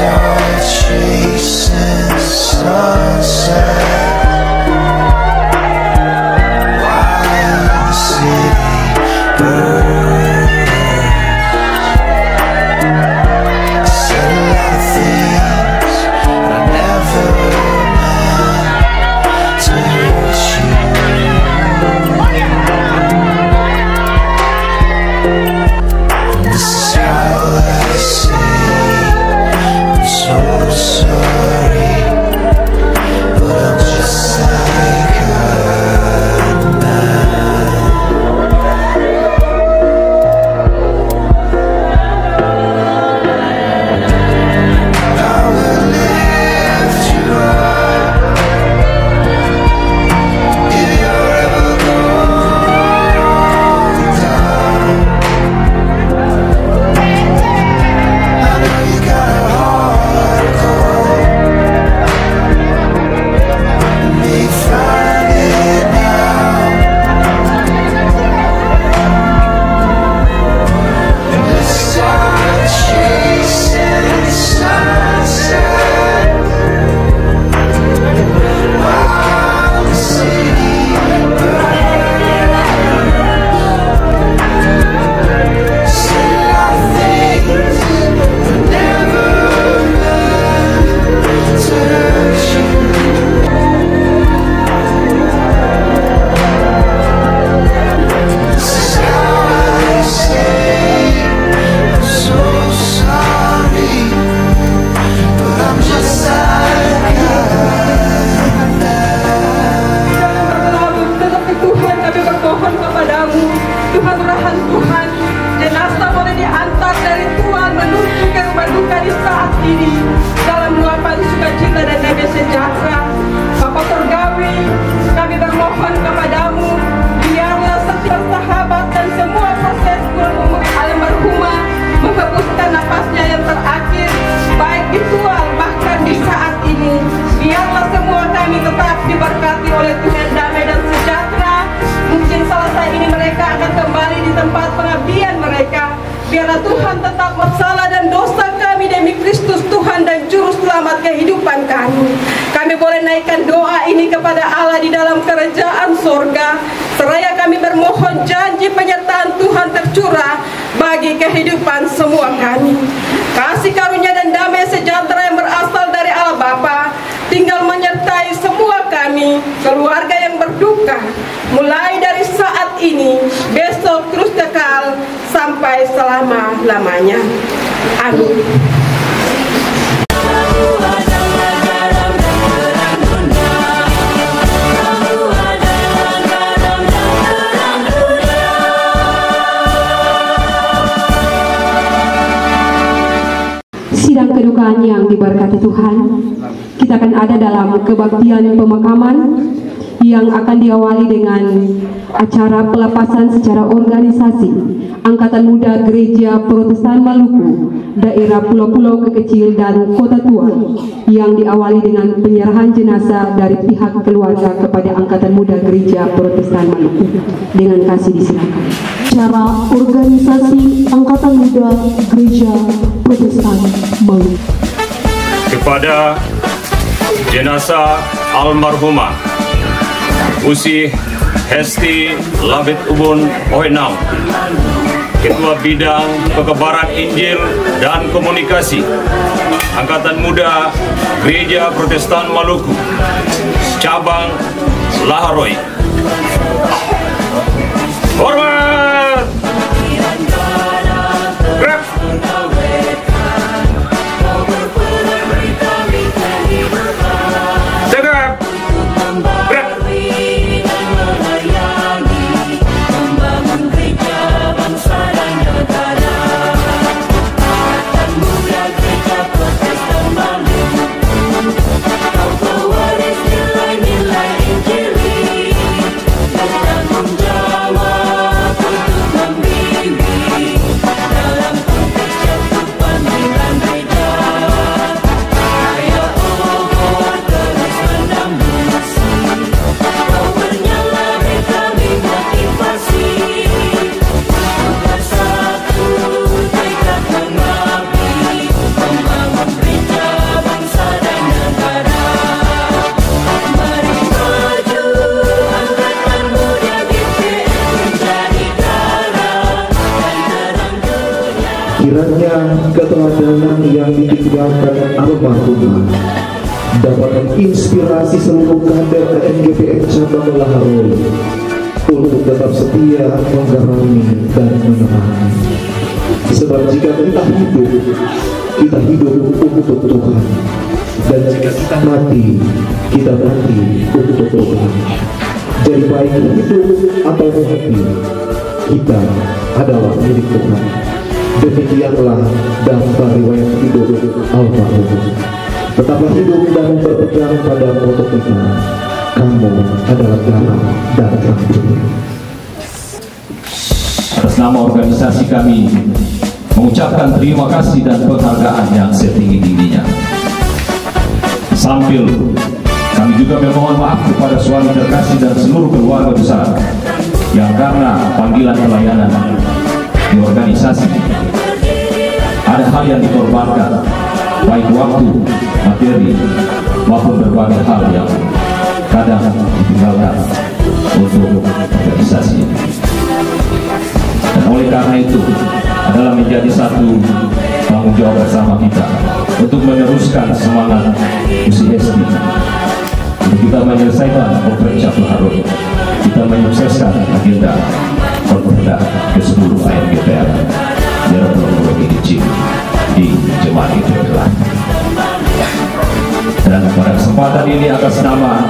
start chasing sunset while the city burns. Said a lot of things I never meant to hurt you. And this is how I say I'm so sorry, but I'm just like her now. I will lift you up if you're ever going down. I know you got a heart of gold. May find it now. And let's start chasing sunset while the city burns. Say a lot of things but never meant to hurt you. This is how I say I'm so sorry, but I'm just like her now. Tetapi Tuhan, kami bermohon kepadamu, Tuhan Tuhan Tuhan, jenazah boleh diantar dari Tuhan menuju ke rumah duka di saat ini dalam luapan sukacita dan damai sejahtera. Bapa Surgawi, kami bermohon kepadamu, biarlah setiap sahabat dan semua proses almarhumah menghembuskan napasnya yang terakhir, baik di Tuhan bahkan di saat ini. Biarlah semua kami tetap diberkati oleh Tuhan damai dan sejahtera. Mungkin selesai ini mereka akan kembali di tempat pengabdian mereka. Biarlah Tuhan tetap masalah dan dosa kami demi Kristus Tuhan dan Juru Selamat kehidupan kami. Kami boleh naikkan doa ini kepada Allah di dalam kerajaan sorga. Seraya kami bermohon janji penyertaan Tuhan tercurah bagi kehidupan semua kami. Kasih karunia dan damai sejahtera yang berasal dari Allah Bapa tinggal menyertai semua kami, keluarga yang berduka, mulai dari saat ini, besok terus kekal sampai selama-lamanya. Amin. Sidang kedukaan yang diberkati Tuhan, kita akan ada dalam kebaktian pemakaman yang akan diawali dengan acara pelepasan secara organisasi Angkatan Muda Gereja Protestan Maluku, daerah pulau-pulau kekecil dan kota tua, yang diawali dengan penyerahan jenazah dari pihak keluarga kepada Angkatan Muda Gereja Protestan Maluku. Dengan kasih disilakan. Acara organisasi Angkatan Muda Gereja Protestan Maluku. Kepada jenazah almarhumah Usi Hesti Labit Ubun Oenam, Ketua Bidang Pekebaran Injil dan Komunikasi Angkatan Muda Gereja Protestan Maluku, Cabang Laharoi. Hormat! Grab! Tegap! Grab! Nilai-nilai Injili dan tanggung jawab Kiranya keteladanan yang ditinggalkan almarhumah dapat menginspirasi seluruh kader AMGPM cabang Laharoi untuk tetap setia menggarami dan menemani. Sebab jika kita hidup untuk Tuhan, dan jika kita mati untuk Tuhan. Jadi baik hidup atau mati, kita adalah milik Tuhan. Demikianlah daftar riwayat hidup almarhum. Tetaplah hidup dan berpegang pada moto kita. Kamu adalah garam dan terang dunia. Atas nama organisasi kami mengucapkan terima kasih dan penghargaan yang setinggi-tingginya. Sambil kami juga memohon maaf kepada suami terkasih dan seluruh keluarga besar yang karena panggilan pelayanan di organisasi ada hal yang dikorbankan, baik waktu, materi, maupun berbagai hal yang kadang ditinggalkan untuk organisasi. Dan oleh karena itu adalah menjadi satu tanggung jawab bersama kita untuk meneruskan semangat Usi Hesti, untuk kita menyelesaikan Konferensi Cabang Laharoi, kita menyukseskan agenda Konferda ke-10 AMGPM daerah Pulau Kecil di Jemaat Ikhlas. Dan pada kesempatan ini atas nama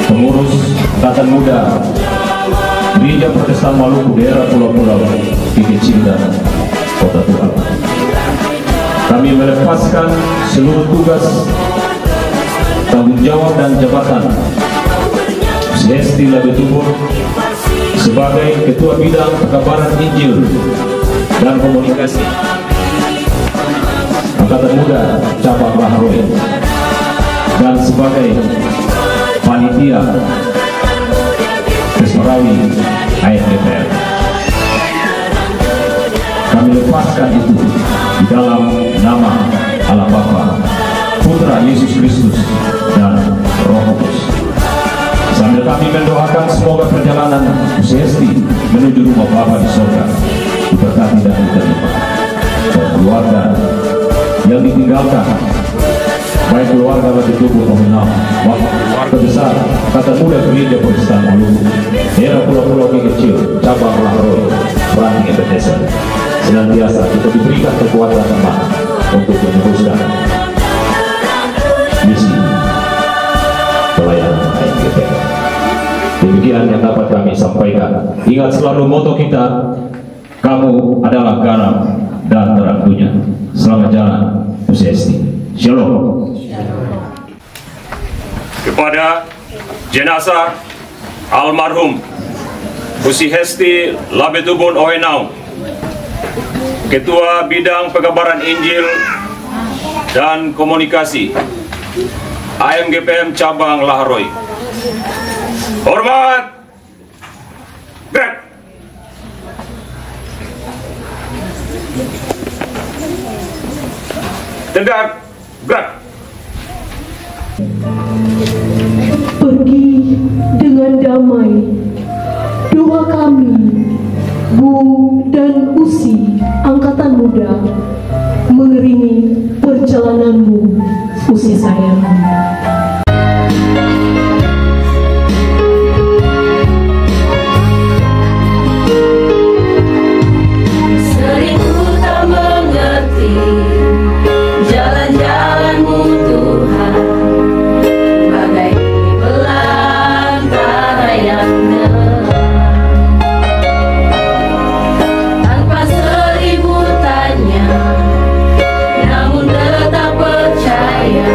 pengurus Angkatan Muda Gereja Protestan Maluku daerah Pulau Kecil dan Kota Tual, kami melepaskan seluruh tugas, tanggung jawab dan jabatan Usi Hesti Labetubun sebagai Ketua Bidang Pekabaran Injil dan Komunikasi Angkatan Muda Cabang Laharoi dan sebagai Panitia Kesmarawi AMGPM. Kami lepaskan itu di dalam nama Allah Bapa, Putra Yesus Kristus dan Roh Kudus. Sambil kami mendoakan semoga perjalanan Usi Hesti menuju rumah Bapa di surga diberkati dan diterima, dan keluarga yang ditinggalkan, baik keluarga Labetubun nominal maupun keluarga besar Angkatan Muda Gereja Protestan Maluku daerah Pulau Kecil Cabang Laharoi Ranting Ebenezer, senantiasa kita diberikan kekuatan teman untuk meneruskan misi pelayanan AMGPM. Demikian yang dapat kami sampaikan. Ingat selalu moto kita, kamu adalah garam dan terang dunia. Selamat jalan Usi Hesti. Shalom. Kepada jenazah almarhum Usi Hesti Labetubun Oenau, Ketua Bidang Pekabaran Injil dan Komunikasi AMGPM Cabang Laharoi. Hormat. Gerak. Tegak. Gerak. Pergi dengan damai. Doa kami, Bu dan Usi Angkatan Muda, mengiringi perjalananmu, Usi sayang. Namun tetap percaya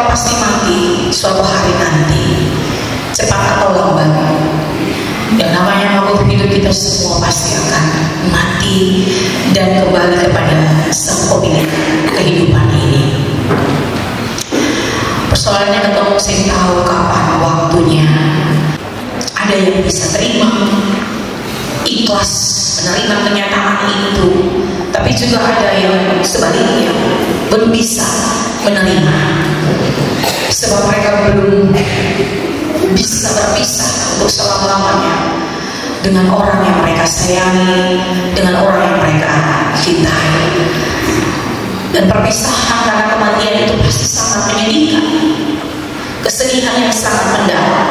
pasti mati suatu hari nanti, cepat atau lambat. Yang namanya makhluk hidup kita semua pasti akan mati dan kembali kepada sang pemilik kehidupan ini. Persoalannya ketemu saya tahu kapan waktunya. Ada yang bisa terima, ikhlas menerima kenyataan itu, tapi juga ada yang sebaliknya belum bisa menerima, sebab mereka belum bisa berpisah untuk selama-lamanya dengan orang yang mereka sayangi, dengan orang yang mereka cintai. Dan perpisahan karena kematian itu pasti sangat menyedihkan, kesedihan yang sangat mendalam.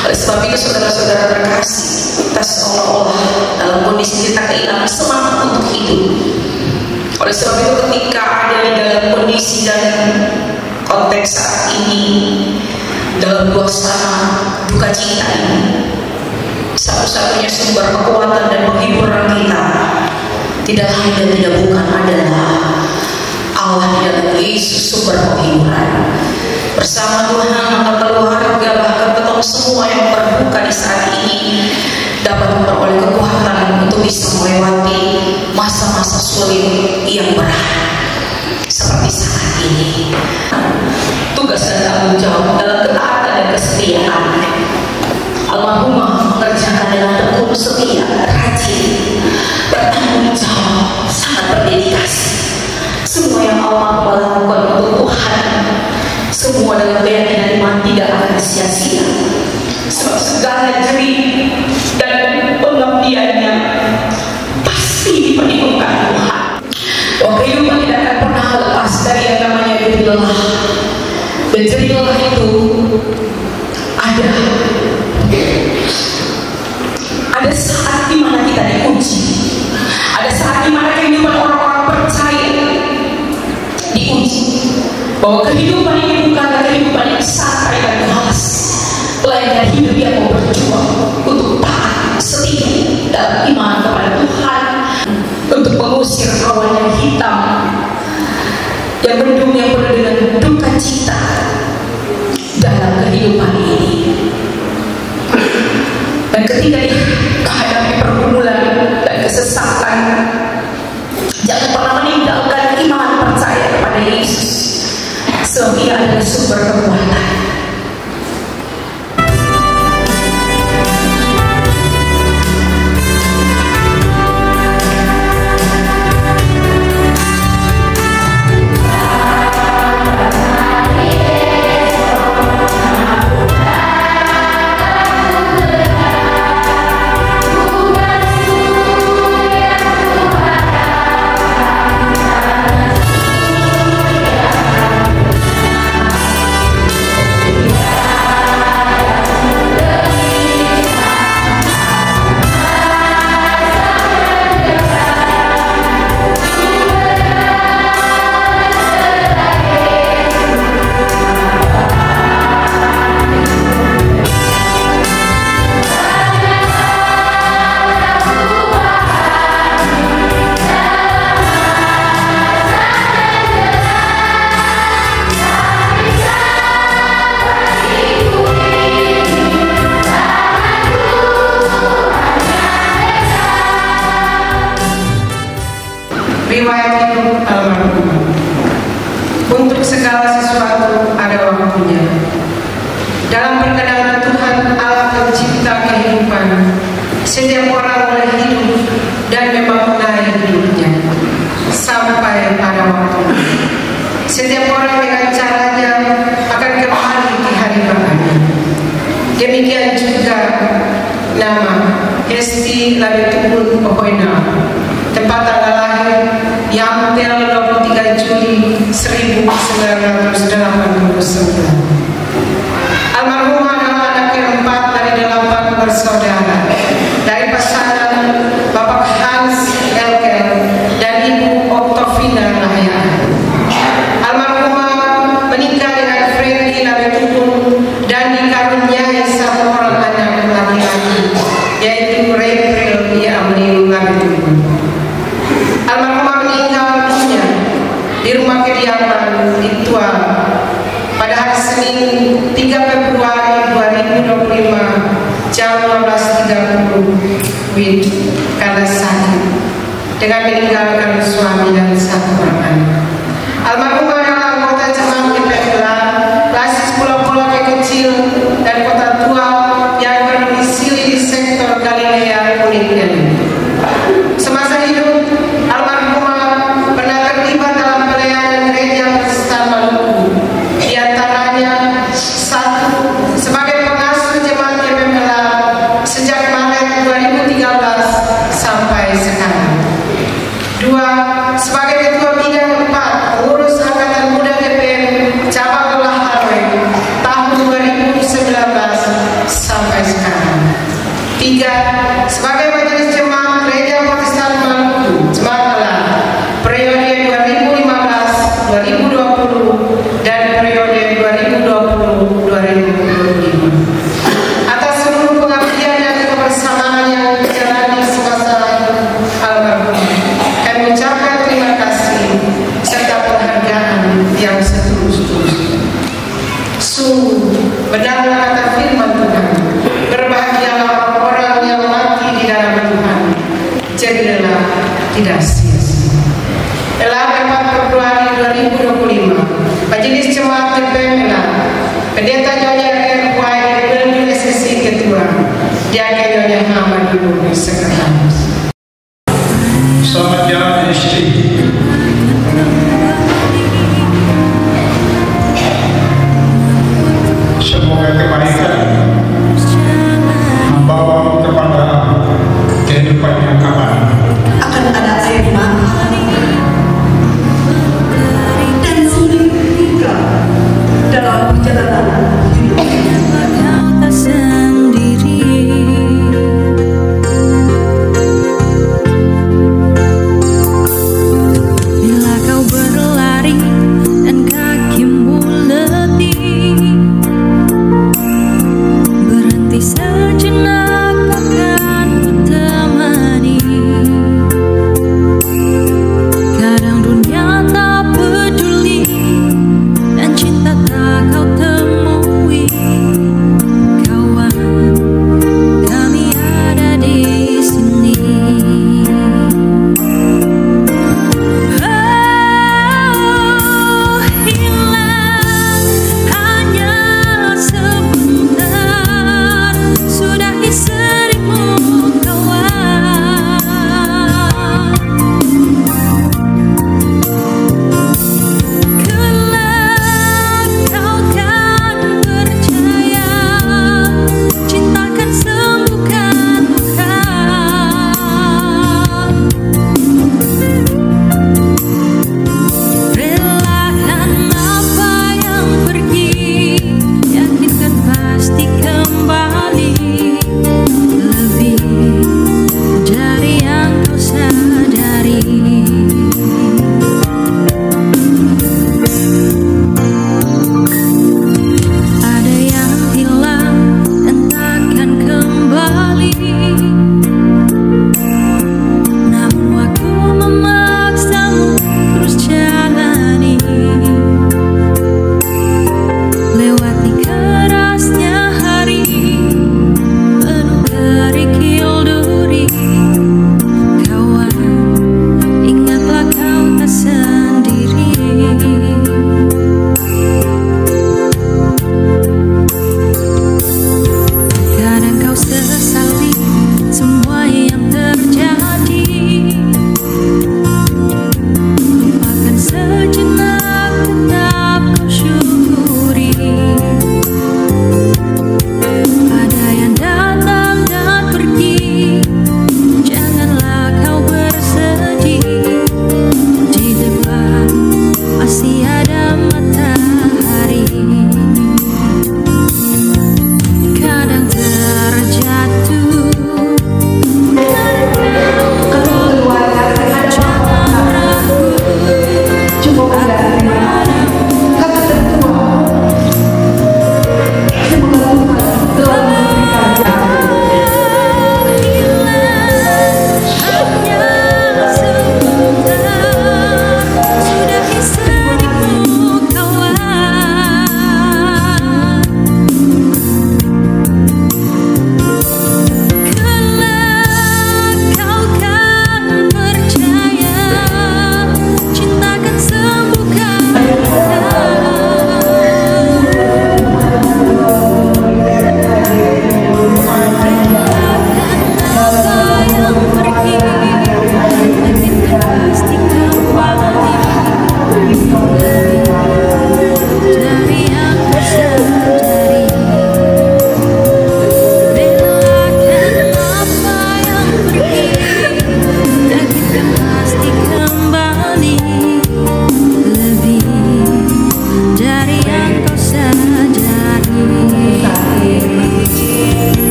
Oleh sebab itu saudara-saudara terkasih, kita seolah-olah dalam kondisi kita kehilangan semangat untuk hidup. Oleh sebab itu ketika ada di dalam kondisi dan konteks saat ini, dalam suasana duka cita ini, satu-satunya sumber kekuatan dan penghiburan kita tidak lain dan tidak bukan adalah Allah di dalam Yesus, sumber penghiburan. Bersama Tuhan maka keluarga, bahkan ketemu semua yang berduka di saat ini dapat memperoleh kekuatan untuk bisa melewati masa-masa sulit yang berat seperti saat ini. Tugas dan tanggung jawab dalam ketaatan dan kesetiaan, almarhumah mengerjakan dengan tekun, setia, rajin, bertanggung jawab, sangat berdedikasi. Semua yang almarhumah lakukan untuk Tuhan, semua dengan keyakinan iman tidak akan sia-sia, sebab segala jerih dan pengabdiannya pasti diperhitungkan Tuhan. Bahwa kehidupan tidak akan pernah lepas dari yang namanya jerih lelah. Dan jerih lelah itu ada saat di mana kita diuji, ada saat di mana kehidupan orang-orang percaya diuji. Bahwa kehidupan ini bukanlah kehidupan yang santai dan malas, melainkan hidup yang mau berjuang untuk taat setia dalam iman kepada Tuhan, untuk mengusir awan yang hitam yang mendung, yang penuh dengan duka cita dalam kehidupan ini. Dan ketika dihadapi pergumulan dan kesesatan, jangan pernah meninggalkan iman percaya kepada Yesus, sebab Ia adalah sumber kekuatan. Riwayat hidup almarhum. Untuk segala sesuatu ada waktunya. Dalam perkenan Tuhan Allah pencipta kehidupan, setiap orang boleh hidup dan memaknai hidupnya sampai pada waktunya. Setiap orang dengan caranya akan kembali di hari berikutnya. Demikian juga nama Hesti Labetubun Pokoina, tempat tanggal lahir yang 23 Juli 1989. Almarhumah adalah anak keempat dari 8 bersaudara dari pasangan Bapak Hans Elkel dan Ibu Octavina Lahya. Almarhumah menikah dengan Freddy Labetubun dan dikaruniai satu orang anak laki-laki, yaitu April Yamni Labetubun. Almarhumah meninggal dunia di rumah kediaman di Tua 2025 jam 15.30 WIB karena sakit dengan meninggalkan suami dan satu anak. Almarhumah adalah anggota jemaat GPMLA basis pulau-pulau kecil dan kota tua yang berdomisili di sektor Galilea Uniknya. Semasa hidup, almarhumah pernah terlibat dalam pelayanan gereja Protestan Maluku, di antaranya 1. Sebagai pengasuh jemaat GPMLA sejak Maret 2013 sampai sekarang. 2. Sebagai ketua bidang 4 pengurus angkatan muda GPM cabang Laharwe tahun 2019 sampai sekarang. 3. Sebagai majelis jemaat gereja Protestan Maluku Jemaat Allah periode 2015 2020 dan periode 2020 2025. Atas seluruh pengabdian dan kebersamaan yang dijalani semasa almarhum, kami mengucapkan terima kasih serta penghargaan yang setulus-tulusnya. Sungguh benarlah kata firman Tuhan, berbahagialah orang-orang yang mati di dalam Tuhan, jadilah tidak sia-sia. Telah 4 Februari 2025, Majelis Jemaat GPMLA, Pendeta Nyonya R.Y. Beldu SSI Ketua, Diaken Nyonya Muhammad Dulu Sekretaris. Selamat jalan istri. Semoga kebaikan membawa kepada kehidupan yang aman. Akan ada air mata dan sulit juga dalam perjalanan hidup. Bila kau berlari dan kakimu letih, berhenti sejenak akan ku temani.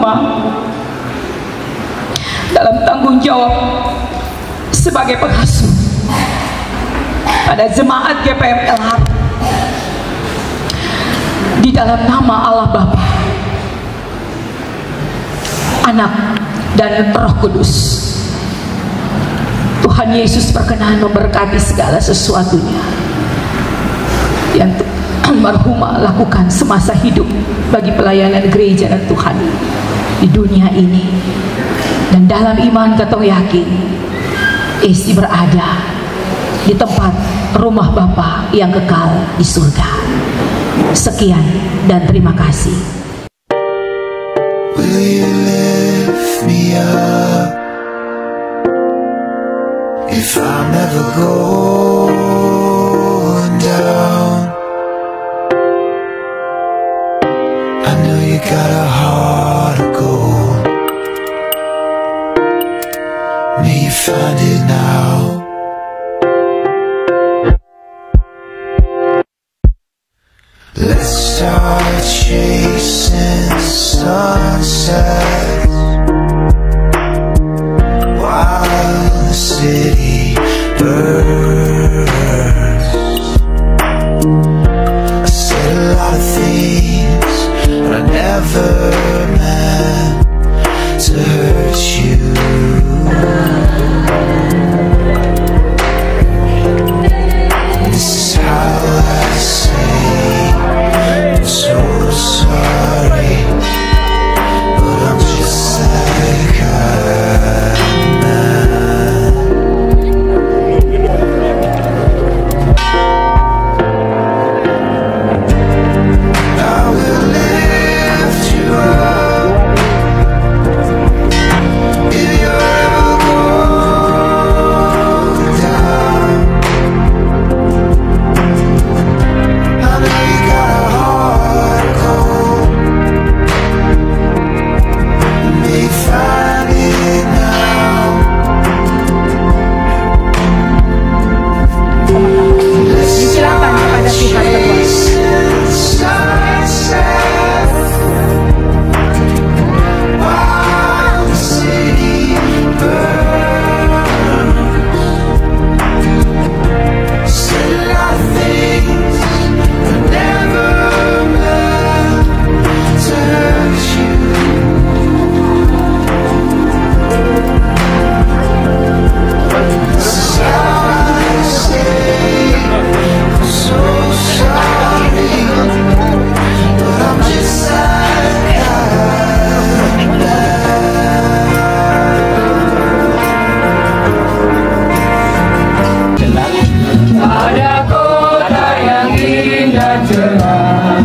almarhumah dalam tanggung jawab sebagai pengasuh pada jemaat GPM LHR di dalam nama Allah Bapa, Anak dan Roh Kudus. Tuhan Yesus berkenan memberkati segala sesuatunya yang almarhumah lakukan semasa hidup bagi pelayanan gereja dan Tuhan di dunia ini. Dan dalam iman ketong yakin Esti berada di tempat rumah Bapa yang kekal di surga. Sekian dan terima kasih. Will you lift me up if I'm ever going down? I know you got a heart of gold. May you find it now. Let's start chasing sunsets while the city burns. I said a lot of things, but I never meant to hurt you. This is how I say I'm so sorry, but I'm just like I'm not. I will lift you up if you're ever going down. I know you got a heart of gold. May you find it now. Let's start chasing sunsets while the city burns. Said a lot of things, but never meant to hurt you. This is how I say I'm so sorry, but I'm just like I'm Ada kota yang indah cerah,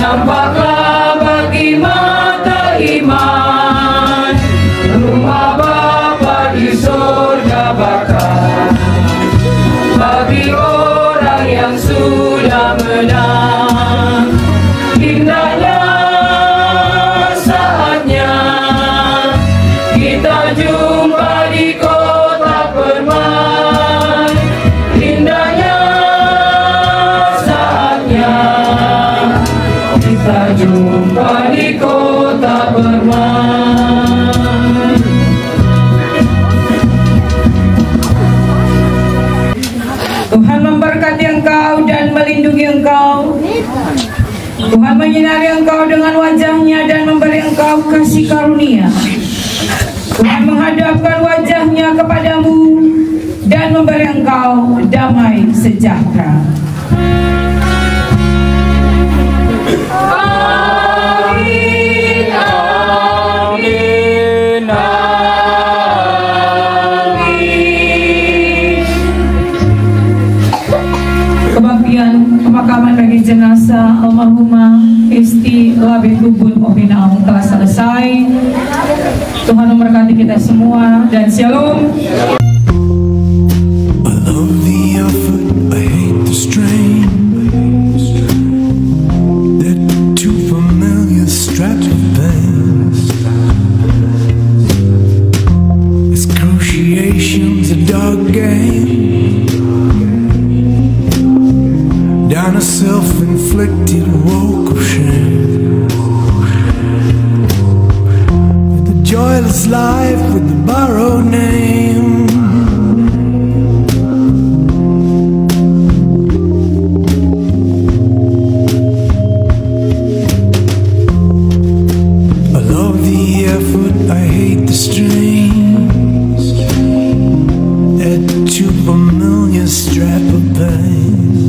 nampaklah bagi mata iman, rumah Bapa di surga bakal bagi orang yang sudah menang. Indahnya saatnya kita jumpa di kota permai. Indahnya saatnya kita jumpa di kota permai. Tuhan memberkati engkau dan melindungi engkau. Tuhan menyinari engkau dengan wajahnya dan memberi engkau kasih karunia. Tuhan menghadapkan wajahnya kepadamu dan memberi engkau damai sejahtera. Amin, amin, amin. Kebaktian pemakaman bagi jenazah almarhumah Esti Labeh Lubun Opinaung telah selesai. Tuhan memberkati kita semua dan shalom. I love the effort, I hate the strain. They're too familiar straps of things. Excruciation's a dog game, down a self-inflicted walk of shame. joyless life with a borrowed name. I love the effort, I hate the strains, that too familiar strap of pain.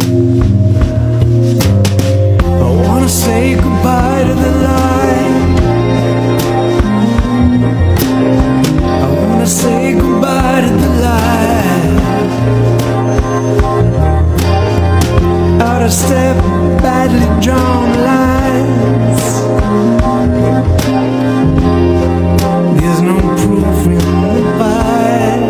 I wanna say goodbye to the light, I wanna say goodbye to the light. Out of step, badly drawn lines, there's no proof in the fight.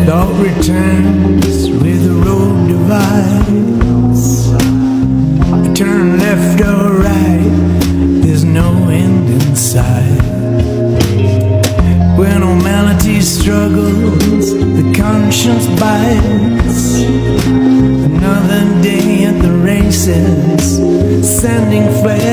Dog returns where the road divides. Turn left or right, there's no end in sight. When humanity struggles, the conscience bites. Another day at the races, sending flares